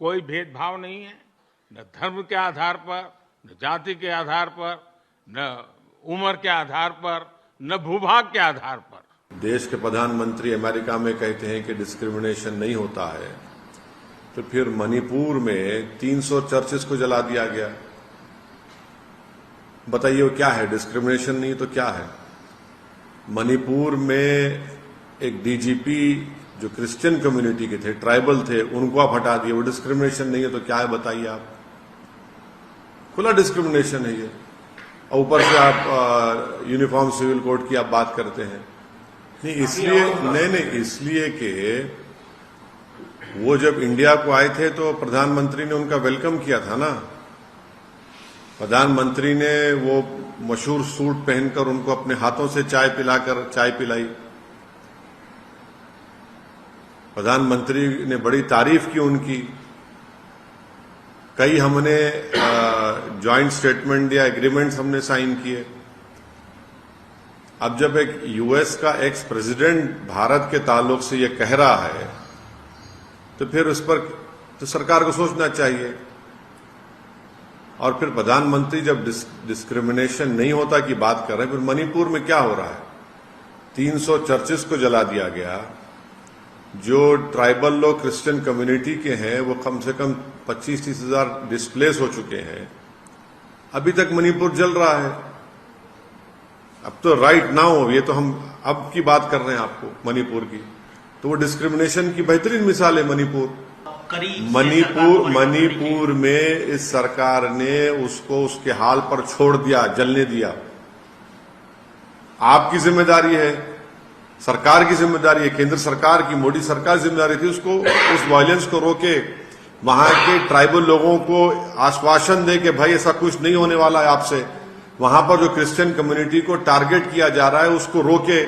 कोई भेदभाव नहीं है, न धर्म के आधार पर, न जाति के आधार पर, न उम्र के आधार पर, न भूभाग के आधार पर। देश के प्रधानमंत्री अमेरिका में कहते हैं कि डिस्क्रिमिनेशन नहीं होता है, तो फिर मणिपुर में 300 चर्चेस को जला दिया गया। बताइए वो क्या है? डिस्क्रिमिनेशन नहीं तो क्या है? मणिपुर में एक डीजीपी जो क्रिश्चियन कम्युनिटी के थे, ट्राइबल थे, उनको आप हटा दिए। वो डिस्क्रिमिनेशन नहीं है तो क्या है? बताइए आप। खुला डिस्क्रिमिनेशन है ये। और ऊपर से आप यूनिफॉर्म सिविल कोड की आप बात करते हैं। नहीं इसलिए कि वो जब इंडिया को आए थे तो प्रधानमंत्री ने उनका वेलकम किया था ना। प्रधानमंत्री ने वो मशहूर सूट पहनकर उनको अपने हाथों से चाय पिलाई। प्रधानमंत्री ने बड़ी तारीफ की उनकी। कई हमने जॉइंट स्टेटमेंट या एग्रीमेंट्स हमने साइन किए। अब जब एक यूएस का एक्स प्रेसिडेंट भारत के ताल्लुक से ये कह रहा है तो फिर उस पर तो सरकार को सोचना चाहिए। और फिर प्रधानमंत्री जब डिस्क्रिमिनेशन नहीं होता की बात कर रहे हैं, फिर मणिपुर में क्या हो रहा है? 300 चर्चेस को जला दिया गया। जो ट्राइबल लोग क्रिश्चियन कम्युनिटी के हैं वो कम से कम 25-30 हजार डिस्प्लेस हो चुके हैं। अभी तक मणिपुर जल रहा है। अब तो राइट नाउ, ये तो हम अब की बात कर रहे हैं आपको मणिपुर की, तो वो डिस्क्रिमिनेशन की बेहतरीन मिसाल है मणिपुर। मणिपुर में इस सरकार ने उसको उसके हाल पर छोड़ दिया, जलने दिया। आपकी जिम्मेदारी है, सरकार की जिम्मेदारी है, केंद्र सरकार की, मोदी सरकार की जिम्मेदारी थी उसको उस वायलेंस को रोके, वहां के ट्राइबल लोगों को आश्वासन दे कि भाई ऐसा कुछ नहीं होने वाला है आपसे। वहां पर जो क्रिश्चियन कम्युनिटी को टारगेट किया जा रहा है उसको रोके,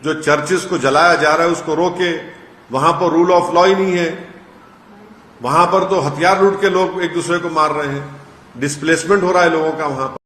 जो चर्चेस को जलाया जा रहा है उसको रोके। वहां पर रूल ऑफ लॉ ही नहीं है। वहां पर तो हथियार लूट के लोग एक दूसरे को मार रहे हैं, डिस्प्लेसमेंट हो रहा है लोगों का वहां पर।